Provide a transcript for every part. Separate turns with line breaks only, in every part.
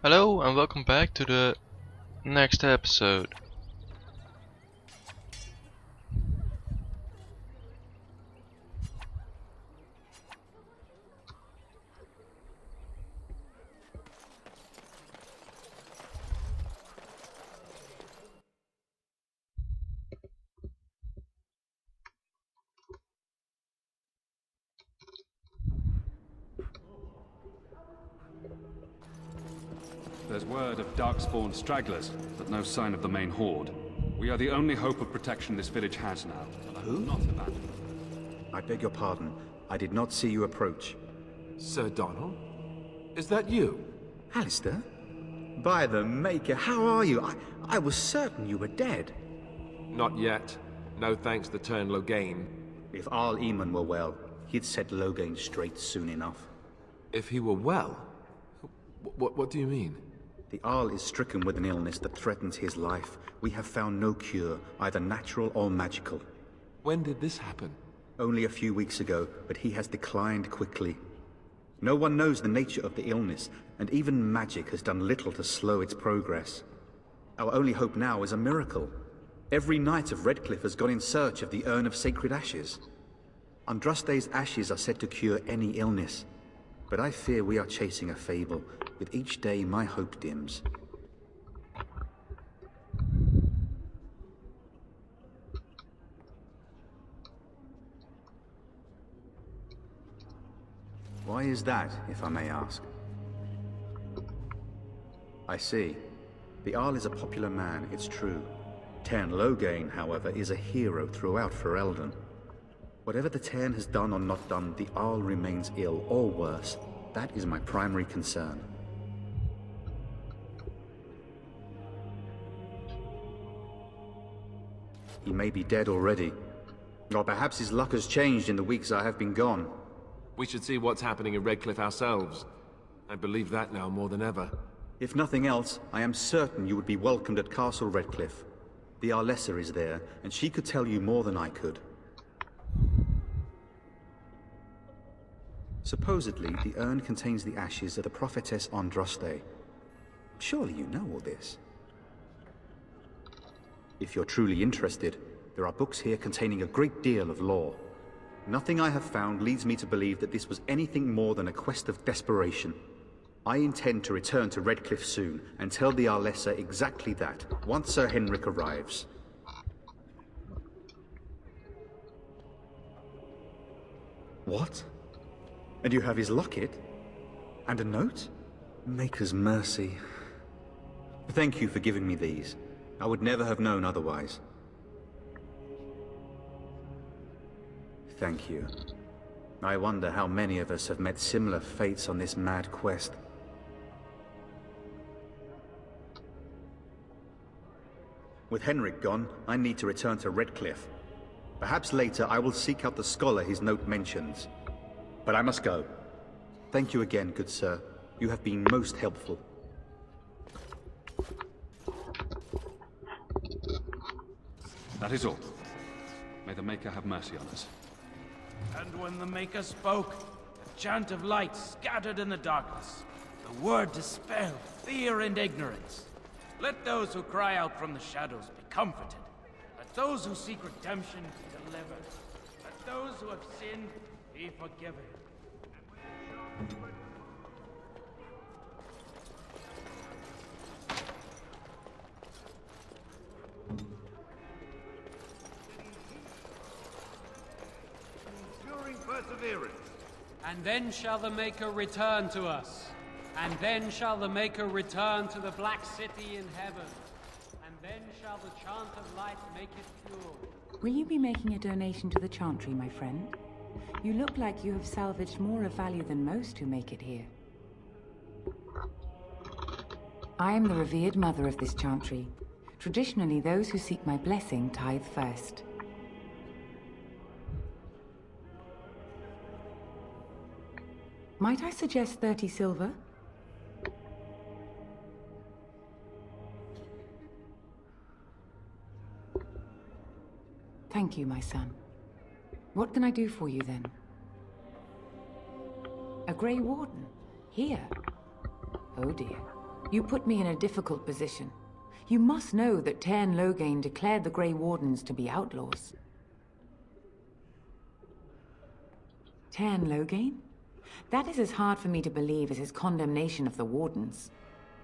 Hello and welcome back to the next episode.
There's word of Darkspawn stragglers, but no sign of the main horde. We are the only hope of protection this village has now. Who? Not abandoned.
I beg your pardon. I did not see you approach.
Sir Donald? Is that you?
Alistair? By the Maker, how are you? I was certain you were dead.
Not yet. No thanks to Turn Loghain.
If Arl Eamon were well, he'd set Loghain straight soon enough.
If he were well? What do you mean?
The Arl is stricken with an illness that threatens his life. We have found no cure, either natural or magical.
When did this happen?
Only a few weeks ago, but he has declined quickly. No one knows the nature of the illness, and even magic has done little to slow its progress. Our only hope now is a miracle. Every knight of Redcliffe has gone in search of the Urn of Sacred Ashes. Andraste's ashes are said to cure any illness, but I fear we are chasing a fable. With each day, my hope dims. Why is that, if I may ask? I see. The Arl is a popular man, it's true. Tairn Loghain, however, is a hero throughout Ferelden. Whatever the Tairn has done or not done, the Arl remains ill, or worse. That is my primary concern. He may be dead already. Or perhaps his luck has changed in the weeks I have been gone.
We should see what's happening in Redcliffe ourselves. I believe that now more than ever.
If nothing else, I am certain you would be welcomed at Castle Redcliffe. The Arlessa is there, and she could tell you more than I could. Supposedly, the urn contains the ashes of the prophetess Andraste. Surely you know all this. If you're truly interested, there are books here containing a great deal of lore. Nothing I have found leads me to believe that this was anything more than a quest of desperation. I intend to return to Redcliffe soon and tell the Arlessa exactly that, once Sir Henrik arrives. What? And you have his locket? And a note? Maker's mercy. Thank you for giving me these. I would never have known otherwise. Thank you. I wonder how many of us have met similar fates on this mad quest. With Henrik gone, I need to return to Redcliffe. Perhaps later I will seek out the scholar his note mentions. But I must go. Thank you again, good sir. You have been most helpful.
That is all. May the Maker have mercy on us.
And when the Maker spoke, a chant of light scattered in the darkness. The word dispelled fear and ignorance. Let those who cry out from the shadows be comforted. Let those who seek redemption be delivered. Let those who have sinned be forgiven.
Enduring perseverance.
And then shall the Maker return to us. And then shall the Maker return to the Black City in heaven. And then shall the chant of light make it pure.
Will you be making a donation to the Chantry, my friend? You look like you have salvaged more of value than most who make it here. I am the revered mother of this Chantry. Traditionally, those who seek my blessing tithe first. Might I suggest 30 silver? Thank you, my son. What can I do for you, then? A Grey Warden? Here? Oh, dear. You put me in a difficult position. You must know that Tairn Loghain declared the Grey Wardens to be outlaws. Tairn Loghain? That is as hard for me to believe as his condemnation of the Wardens.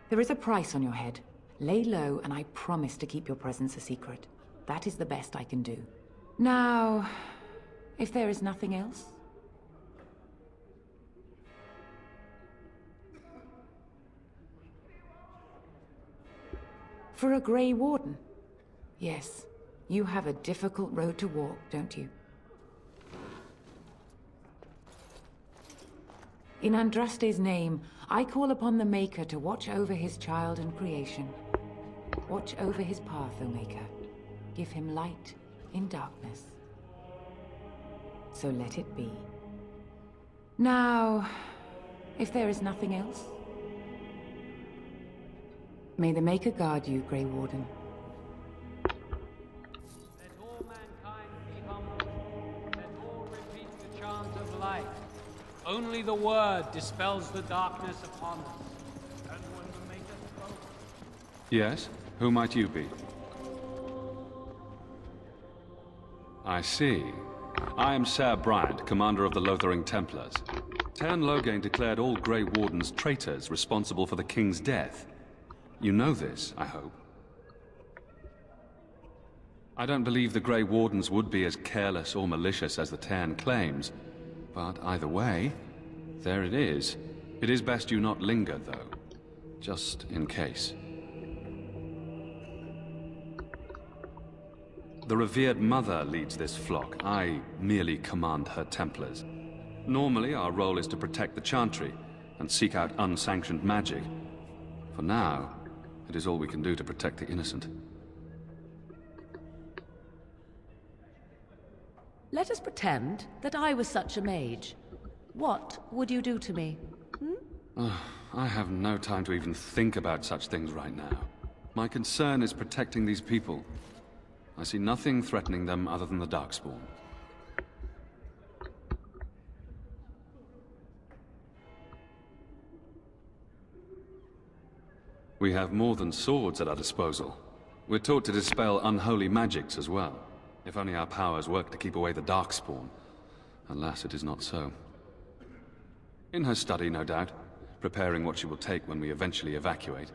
There is a price on your head. Lay low, and I promise to keep your presence a secret. That is the best I can do. Now, if there is nothing else... For a Grey Warden? Yes, you have a difficult road to walk, don't you? In Andraste's name, I call upon the Maker to watch over his child and creation. Watch over his path, O Maker. Give him light in darkness. So let it be. Now, if there is nothing else... May the Maker guard you, Grey Warden.
Let all mankind be humble. Let all repeat the chant of light. Only the word dispels the darkness upon us.
And when the Maker spoke,
Yes? Who might you be? I see. I am Ser Bryant, commander of the Lothering Templars. Tairn Loghain declared all Grey Wardens traitors responsible for the King's death. You know this, I hope. I don't believe the Grey Wardens would be as careless or malicious as the Tairn claims. But either way, there it is. It is best you not linger, though. Just in case. The revered mother leads this flock. I merely command her Templars. Normally, our role is to protect the Chantry and seek out unsanctioned magic. For now, it is all we can do to protect the innocent.
Let us pretend that I was such a mage. What would you do to me?
I have no time to even think about such things right now. My concern is protecting these people. I see nothing threatening them other than the Darkspawn. We have more than swords at our disposal. We're taught to dispel unholy magics as well. If only our powers work to keep away the Darkspawn. Alas, it is not so. In her study, no doubt, preparing what she will take when we eventually evacuate.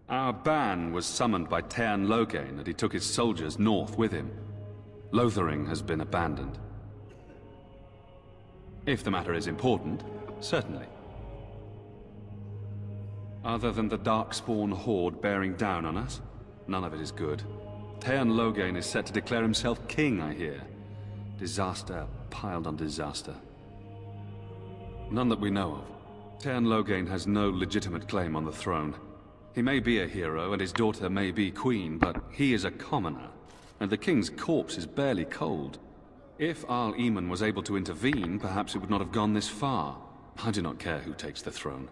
Our ban was summoned by Tairn Loghain, and he took his soldiers north with him. Lothering has been abandoned. If the matter is important, certainly. Other than the Darkspawn horde bearing down on us, none of it is good. Tairn Loghain is set to declare himself king, I hear. Disaster piled on disaster. None that we know of. Tairn Loghain has no legitimate claim on the throne. He may be a hero, and his daughter may be queen, but he is a commoner, and the king's corpse is barely cold. If Arl Eamon was able to intervene, perhaps it would not have gone this far. I do not care who takes the throne.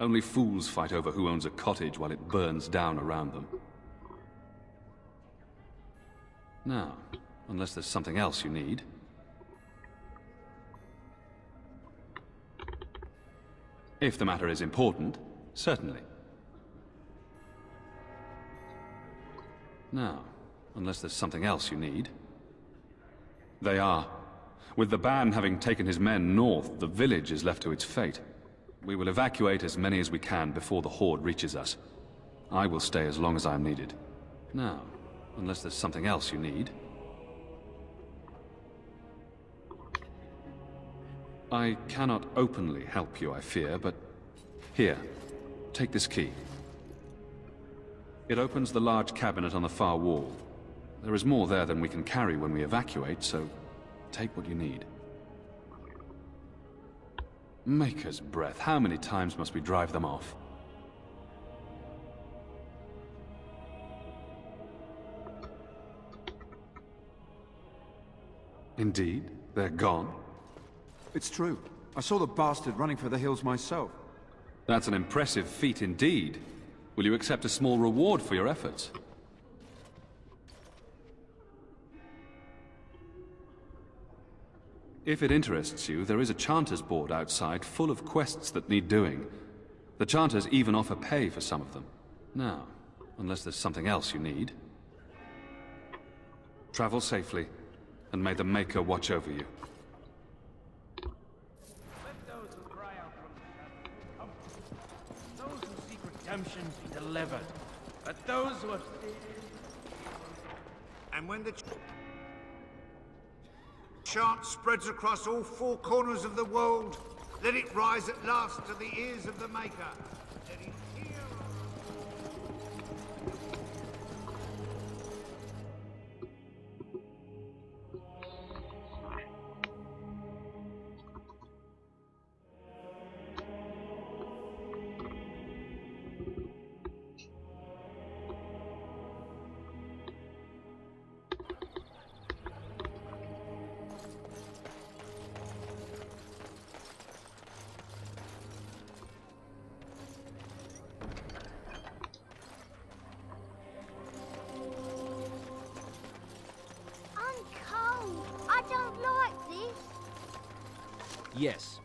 Only fools fight over who owns a cottage while it burns down around them. Now, unless there's something else you need. If the matter is important, certainly. Now, unless there's something else you need. They are. With the ban having taken his men north, the village is left to its fate. We will evacuate as many as we can before the horde reaches us. I will stay as long as I am needed. Now, unless there's something else you need. I cannot openly help you, I fear, but... Here, take this key. It opens the large cabinet on the far wall. There is more there than we can carry when we evacuate, so take what you need. Maker's breath, how many times must we drive them off? Indeed, they're gone.
It's true. I saw the bastard running for the hills myself.
That's an impressive feat indeed. Will you accept a small reward for your efforts? If it interests you, there is a Chanter's board outside full of quests that need doing. The Chanters even offer pay for some of them. Now, unless there's something else you need. Travel safely, and may the Maker watch over you.
Let those who cry out from the shadows come. Those who seek redemption be delivered. Let those who have...
And when the chant spreads across all four corners of the world, let it rise at last to the ears of the Maker. Let him hear...
I don't like this.
Yes.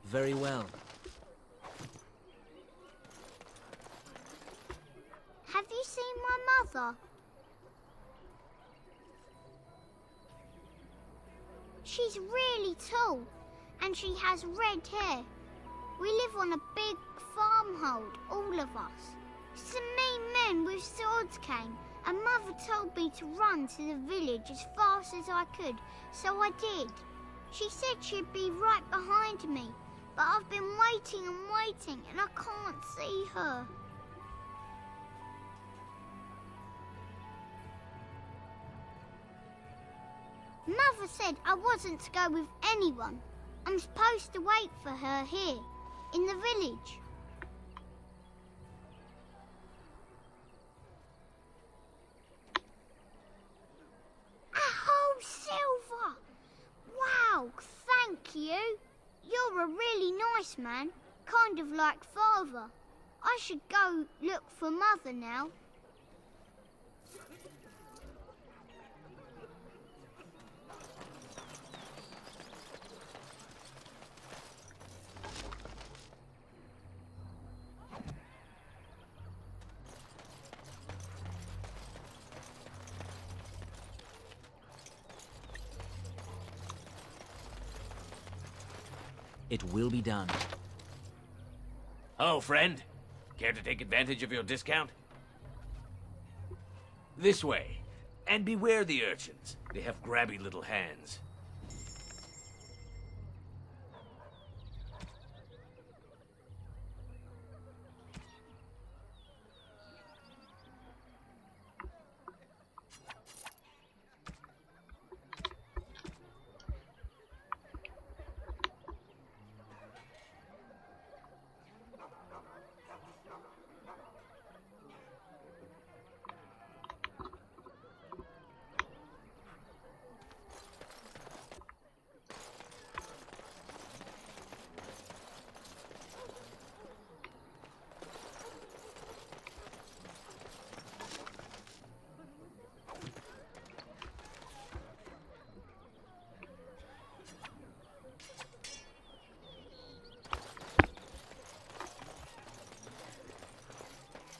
Very well.
Have you seen my mother? She's really tall, and she has red hair. We live on a big farmhold, all of us. Some mean men with swords came, and Mother told me to run to the village as fast as I could, so I did. She said she'd be right behind me, but I've been waiting and waiting, and I can't see her. Mother said I wasn't to go with anyone. I'm supposed to wait for her here, in the village. Oh, Silver! Wow, thank you. You're a really nice man, kind of like Father. I should go look for Mother now.
It will be done.
Oh, friend. Care to take advantage of your discount? This way. And beware the urchins. They have grabby little hands.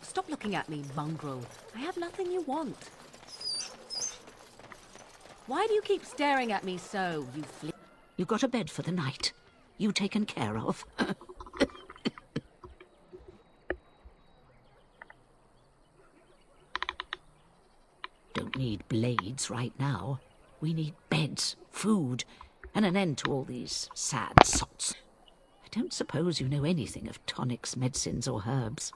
Stop looking at me, mongrel. I have nothing you want. Why do you keep staring at me so, you
You got a bed for the night. You taken care of. Don't need blades right now. We need beds, food, and an end to all these sad sots. I don't suppose you know anything of tonics, medicines, or herbs.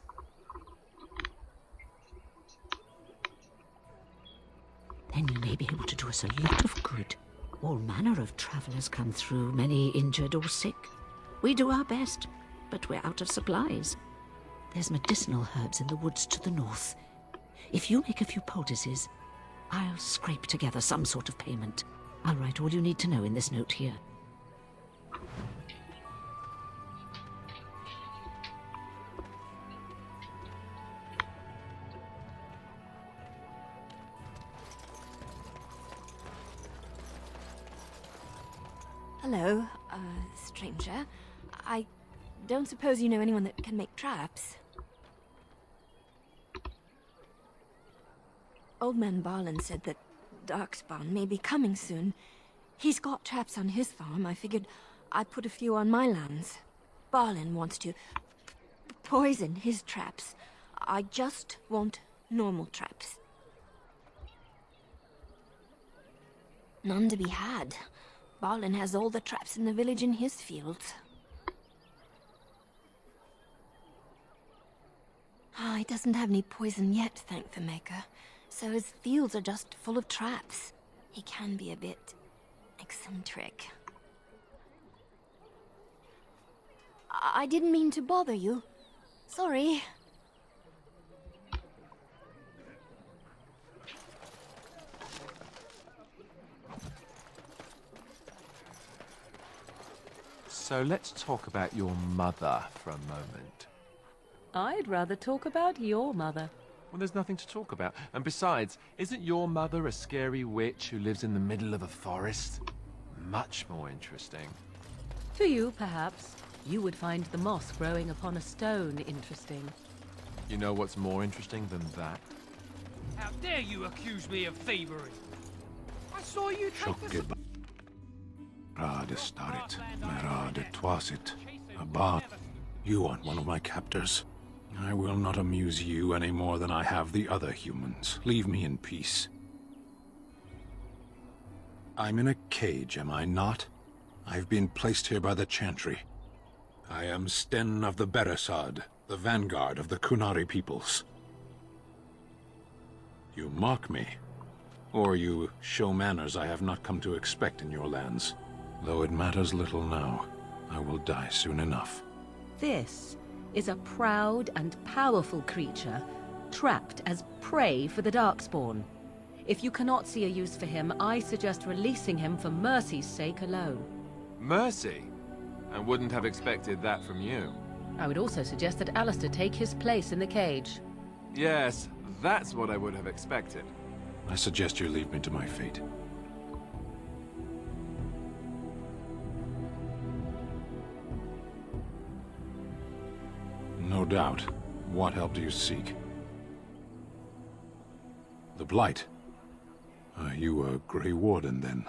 Then you may be able to do us a lot of good. All manner of travellers come through, many injured or sick. We do our best, but we're out of supplies. There's medicinal herbs in the woods to the north. If you make a few poultices, I'll scrape together some sort of payment. I'll write all you need to know in this note here.
Hello, stranger. I don't suppose you know anyone that can make traps? Old man Barlin said that Darkspawn may be coming soon. He's got traps on his farm. I figured I'd put a few on my lands. Barlin wants to poison his traps. I just want normal traps. None to be had. Barlin has all the traps in the village in his fields. He doesn't have any poison yet, thank the Maker. So his fields are just full of traps. He can be a bit eccentric. I didn't mean to bother you. Sorry.
So let's talk about your mother for a moment.
I'd rather talk about your mother.
Well, there's nothing to talk about. And besides, isn't your mother a scary witch who lives in the middle of a forest? Much more interesting.
To you, perhaps. You would find the moss growing upon a stone interesting.
You know what's more interesting than that?
How dare you accuse me of thievery? I saw you take the...
Starit, Merade Twasit, Abad. You aren't one of my captors. I will not amuse you any more than I have the other humans. Leave me in peace. I'm in a cage, am I not? I've been placed here by the Chantry. I am Sten of the Beresad, the vanguard of the Kunari peoples. You mock me, or you show manners I have not come to expect in your lands. Though it matters little now, I will die soon enough.
This is a proud and powerful creature, trapped as prey for the Darkspawn. If you cannot see a use for him, I suggest releasing him for mercy's sake alone.
Mercy? I wouldn't have expected that from you.
I would also suggest that Alistair take his place in the cage.
Yes, that's what I would have expected.
I suggest you leave me to my fate. No doubt. What help do you seek? The Blight. Are you a Grey Warden, then?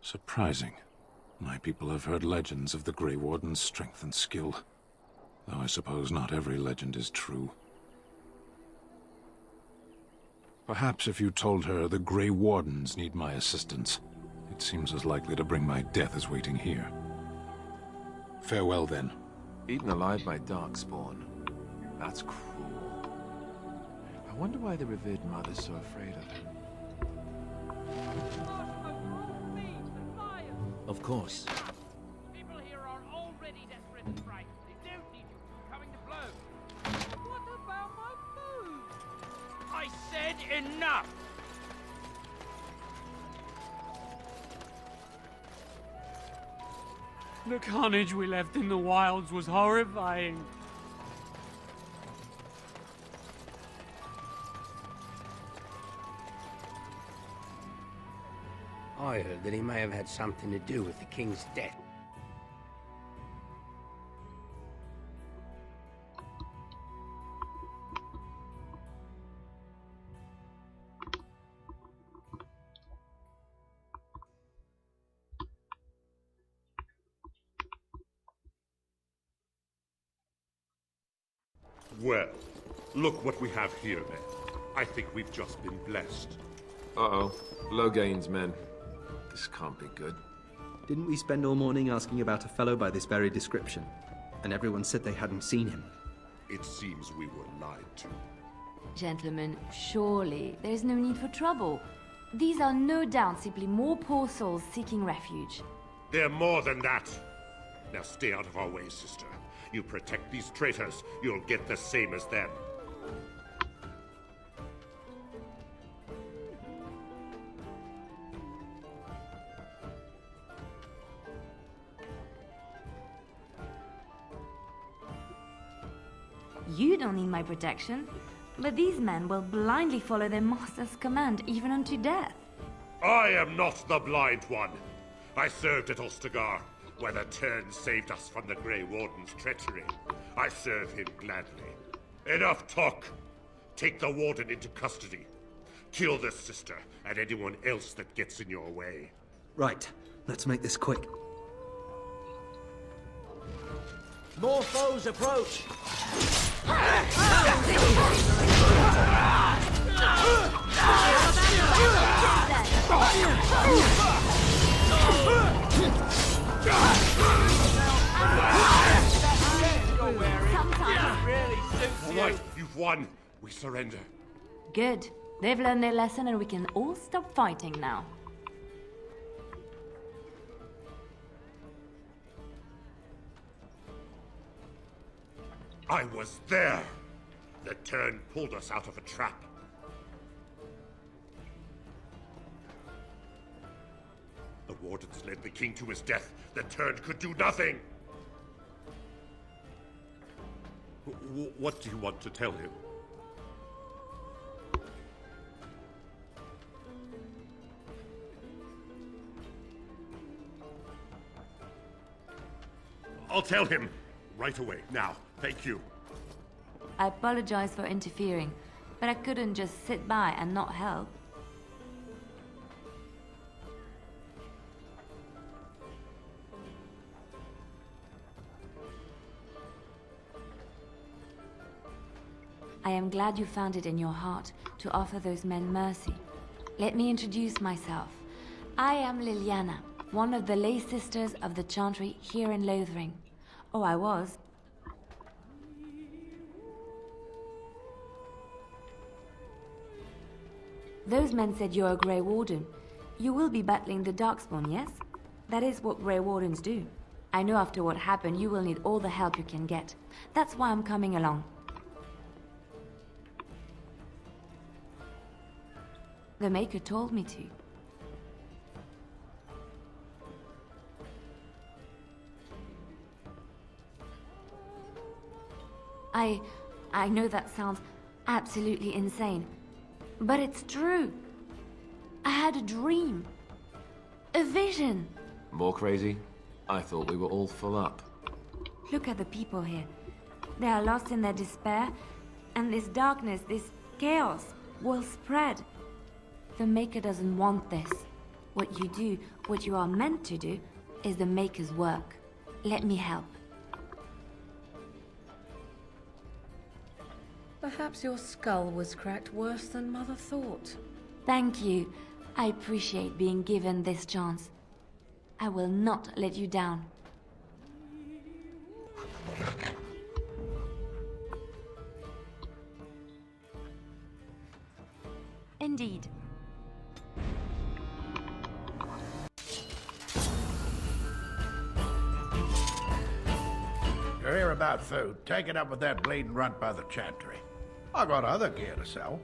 Surprising. My people have heard legends of the Grey Warden's strength and skill. Though I suppose not every legend is true. Perhaps if you told her the Grey Wardens need my assistance, it seems as likely to bring my death as waiting here. Farewell, then.
Eaten alive by Darkspawn. That's cruel. I wonder why the revered mother's so afraid of him.
Of course.
People here are already desperate and frightened. They don't need you two coming to blows. What about my food? I said enough!
The carnage we left in the wilds was horrifying.
I heard that he may have had something to do with the king's death.
Well, look what we have here, then. I think we've just been blessed.
Uh-oh. Logain's men. This can't be good.
Didn't we spend all morning asking about a fellow by this very description? And everyone said they hadn't seen him.
It seems we were lied to.
Gentlemen, surely there's no need for trouble. These are no doubt simply more poor souls seeking refuge.
They're more than that. Now stay out of our way, sister. You protect these traitors, you'll get the same as them.
You don't need my protection, but these men will blindly follow their master's command even unto death.
I am not the blind one. I served at Ostagar. where the Turn saved us from the Grey Warden's treachery. I serve him gladly. Enough talk! Take the Warden into custody. Kill the sister and anyone else that gets in your way.
Right. Let's make this quick.
More foes approach!
All right, you've won. We surrender.
Good. They've learned their lesson and we can all stop fighting now.
I was there. The Turn pulled us out of a trap. The Wardens led the king to his death. The Turn could do nothing. What do you want to tell him? I'll tell him. Right away, now. Thank you.
I apologize for interfering, but I couldn't just sit by and not help. I am glad you found it in your heart to offer those men mercy. Let me introduce myself. I am Liliana, one of the lay sisters of the Chantry here in Lothering. Oh, I was. Those men said you're a Grey Warden. You will be battling the Darkspawn, yes? That is what Grey Wardens do. I know after what happened, you will need all the help you can get. That's why I'm coming along. The Maker told me to. I know that sounds absolutely insane, but it's true. I had a dream. A vision.
More crazy? I thought we were all full up.
Look at the people here. They are lost in their despair, and this darkness, this chaos, will spread. The Maker doesn't want this. What you do, what you are meant to do, is the Maker's work. Let me help.
Perhaps your skull was cracked worse than Mother thought.
Thank you. I appreciate being given this chance. I will not let you down. Indeed.
You're here about food. Take it up with that bleeding runt by the Chantry. I got other gear to sell.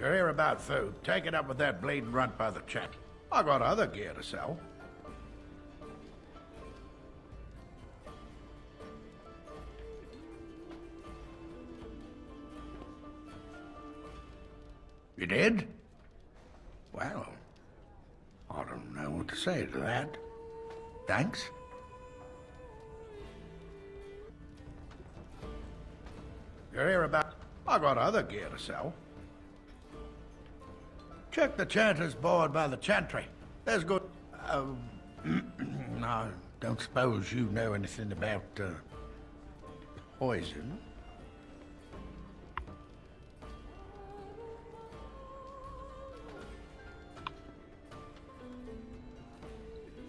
You're here about food. Take it up with that bleeding runt by the chap. I got other gear to sell. You did? Well, I don't know what to say to that. Thanks. You're here about... I got other gear to sell. Check the chanter's board by the chantry. There's good... I don't suppose you know anything about, poison?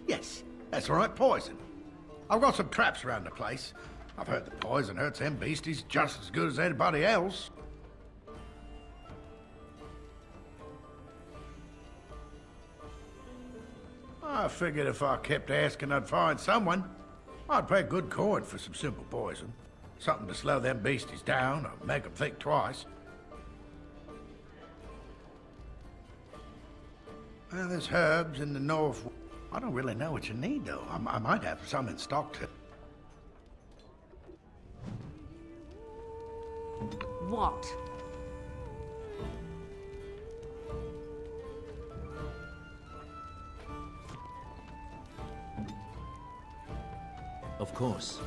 Yes, that's right, poison. I've got some traps around the place. I've heard the poison hurts them beasties just as good as anybody else. I figured if I kept asking, I'd find someone. I'd pay good coin for some simple poison. Something to slow them beasties down or make them think twice. Well, there's herbs in the north. I don't really know what you need, though. I might have some in stock, too.
What?
Of course.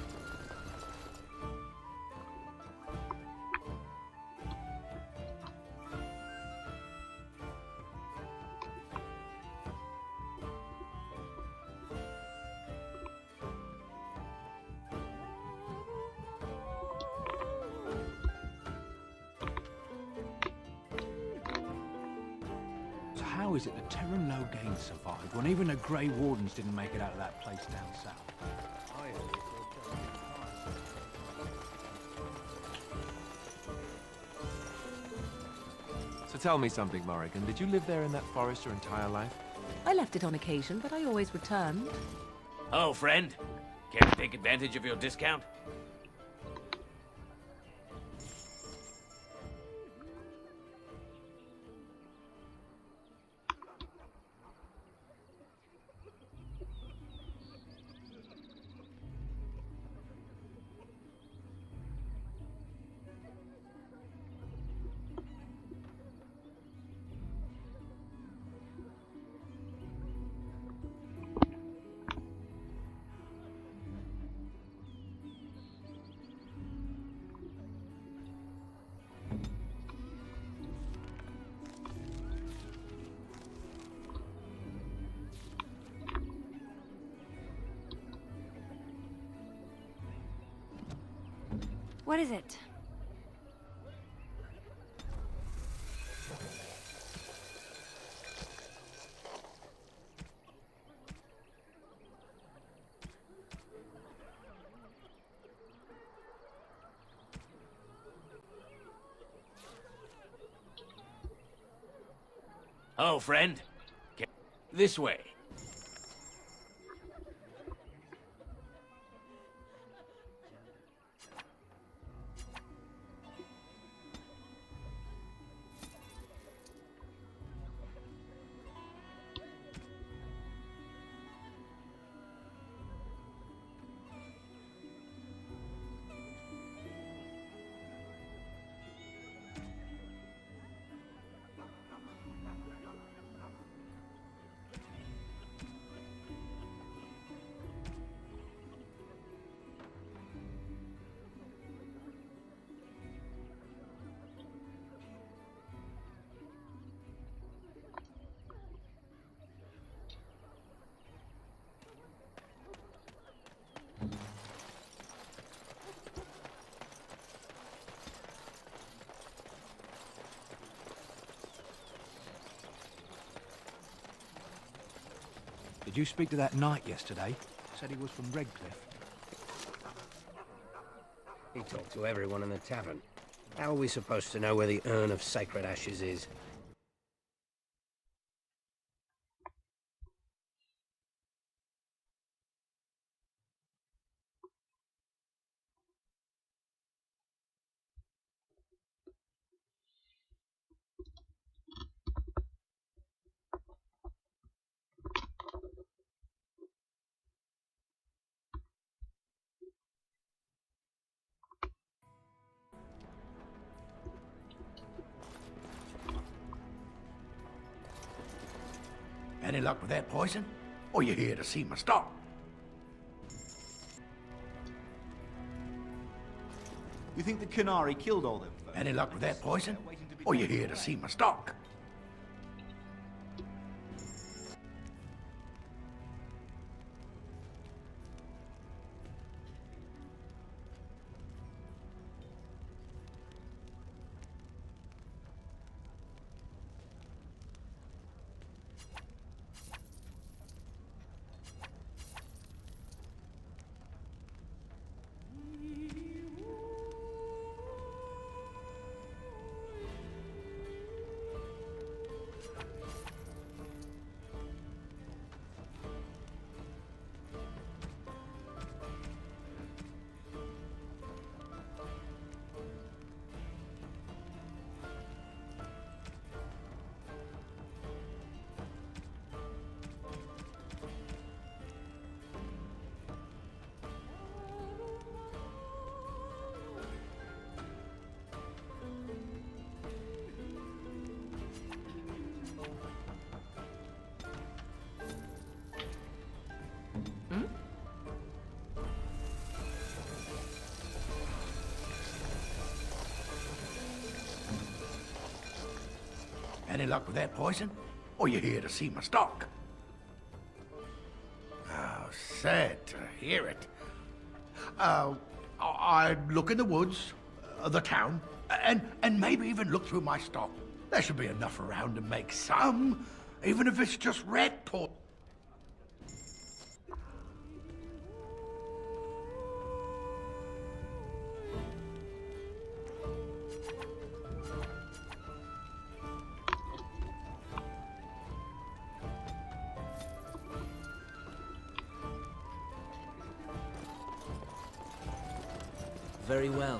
So how is it that Terran Logain survived when even the Grey Wardens didn't make it out of that place down south?
So tell me something, Morrigan. Did you live there in that forest your entire life?
I left it on occasion, but I always returned.
Oh, friend. Care to take advantage of your discount?
What is it?
Oh, friend. This way.
Did you speak to that knight yesterday? Said he was from Redcliffe. He talked to everyone in the tavern. How are we supposed to know where the urn of sacred ashes is?
Any luck with that poison? Or you here to see my stock?
You think the Qunari killed all them folks?
Any luck with that poison? Or you here to see my stock? Any luck with that poison? Or you here to see my stock? Oh, sad to hear it. I'd look in the woods, the town, and maybe even look through my stock. There should be enough around to make some, even if it's just red poison.
Very well.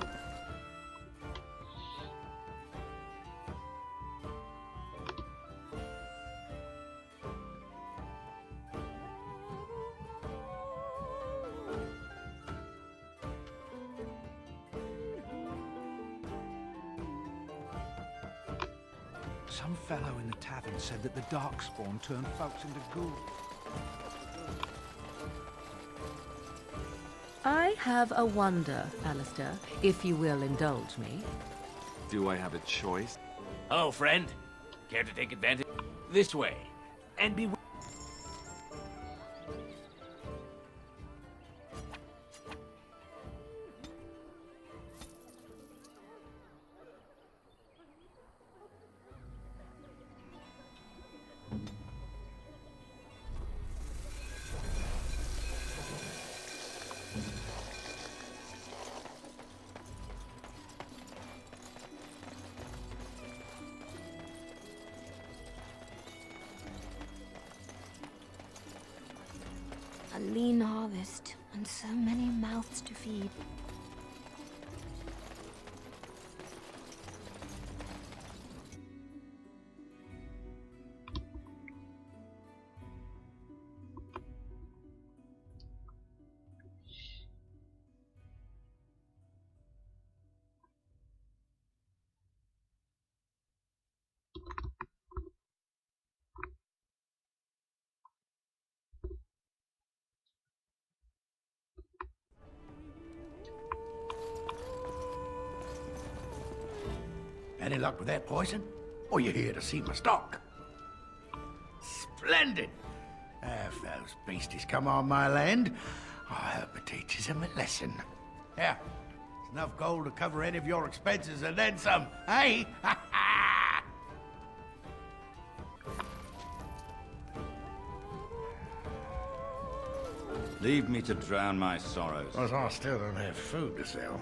Some fellow in the tavern said that the Darkspawn turned folks into ghouls.
I have a wonder, Alistair, if you will indulge me.
Do I have a choice?
Hello, friend. Care to take advantage? This way. And be...
A lean harvest, and so many mouths to feed.
Any luck with that poison? Or you here to see my stock? Splendid! If those beasties come on my land, I hope it teaches them a lesson. Yeah, it's enough gold to cover any of your expenses and then some, hey?
Leave me to drown my sorrows.
Because I still don't have food to sell.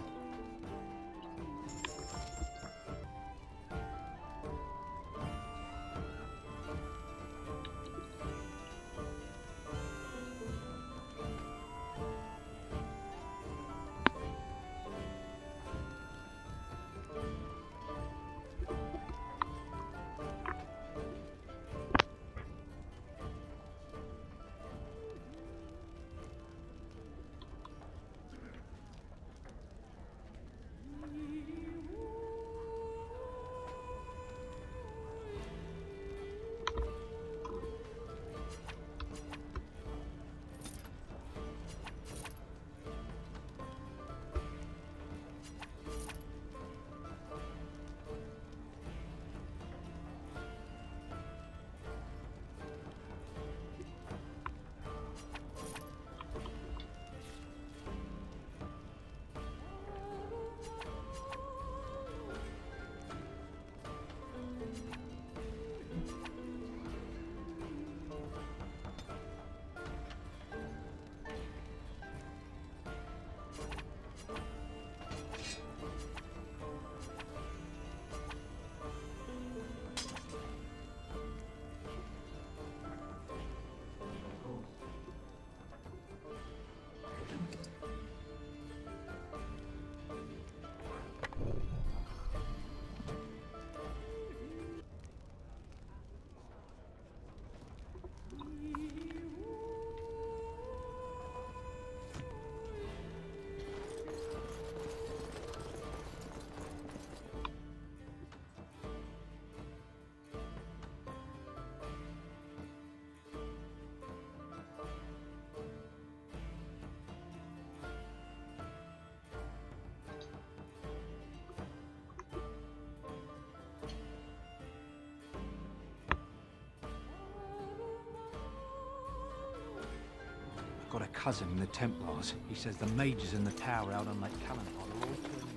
got a cousin in the Templars. He says the mages in the tower out on Lake Calenhon are all turning.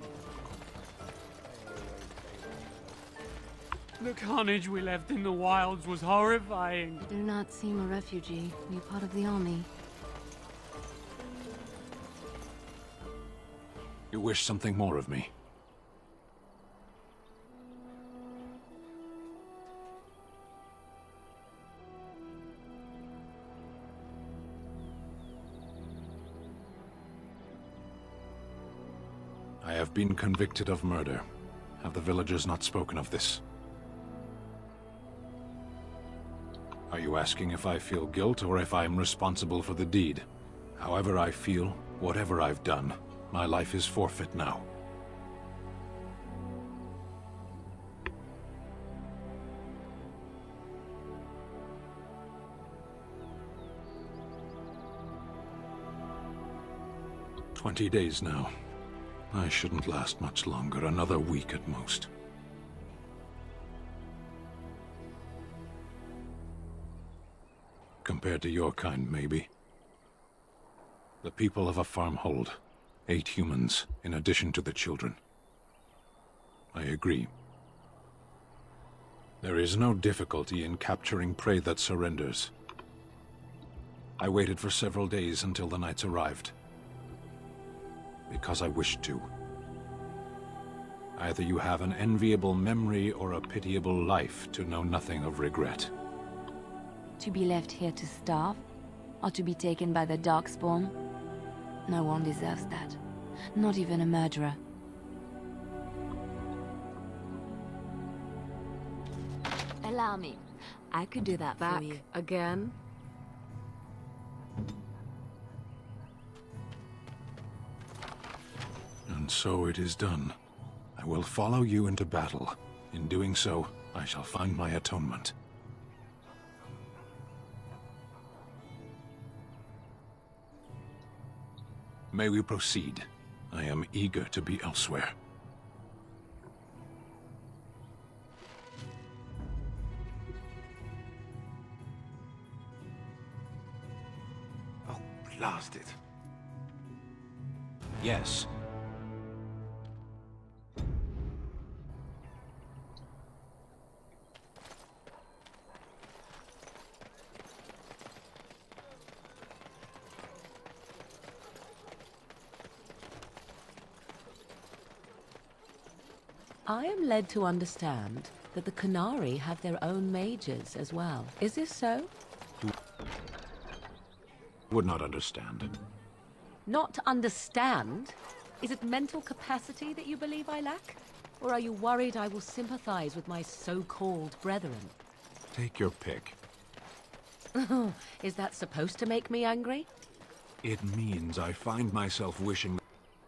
The carnage we left in the wilds was horrifying.
You do not seem a refugee. Are you part of the army?
You wish something more of me? I have been convicted of murder. Have the villagers not spoken of this? Are you asking if I feel guilt or if I am responsible for the deed? However I feel, whatever I've done, my life is forfeit now. "20 days now. I shouldn't last much longer, another week at most. Compared to your kind, maybe. The people of a farmhold. 8 humans, in addition to the children. I agree. There is no difficulty in capturing prey that surrenders. I waited for several days until the knights arrived. Because I wished to. Either you have an enviable memory or a pitiable life to know nothing of regret.
To be left here to starve? Or to be taken by the Darkspawn? No one deserves that. Not even a murderer. Allow me. I could do that for you.
Again?
And so it is done. I will follow you into battle. In doing so, I shall find my atonement. May we proceed? I am eager to be elsewhere.
Oh, blast it.
Yes.
I am led to understand that the Qunari have their own mages as well. Is this so?
Would not understand.
Not understand? Is it mental capacity that you believe I lack? Or are you worried I will sympathize with my so-called brethren?
Take your pick.
Is that supposed to make me angry?
It means I find myself wishing...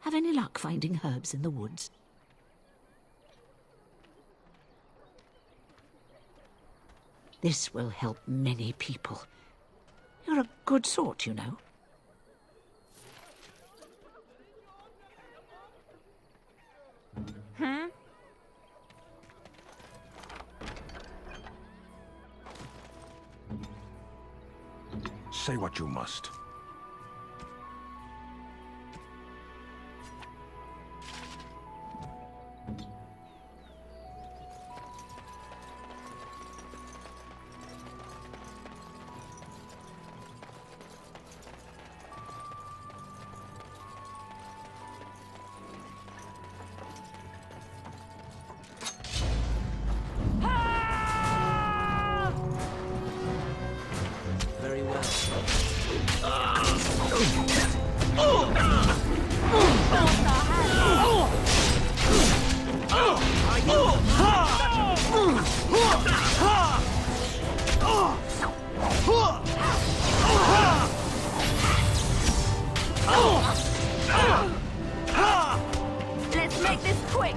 Have any luck finding herbs in the woods? This will help many people. You're a good sort, you know.
Say what you must.
Very well.
Let's make this quick.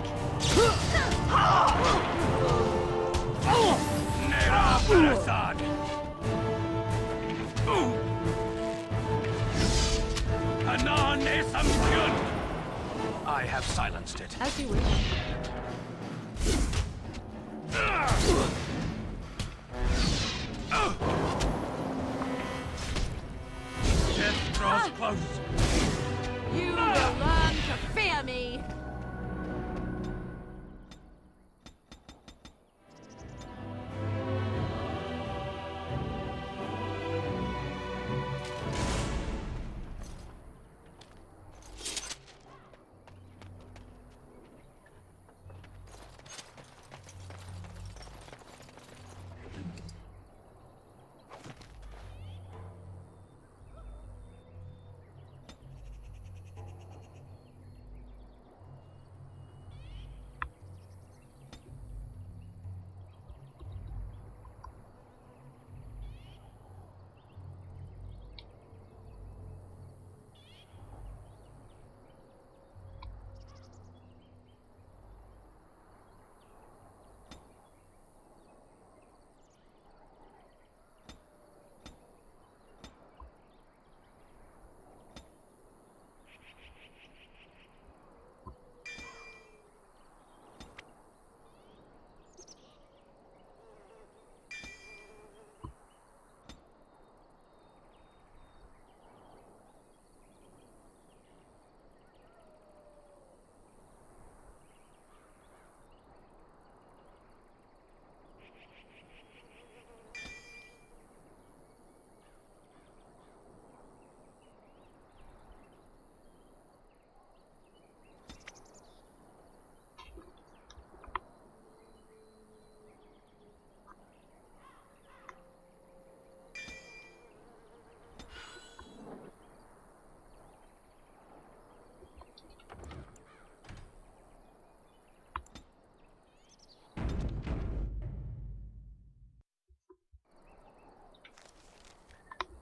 I have silenced it.
As you wish.
Death close!
You will learn to fear me!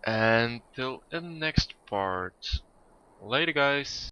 Until the next part. Later, guys.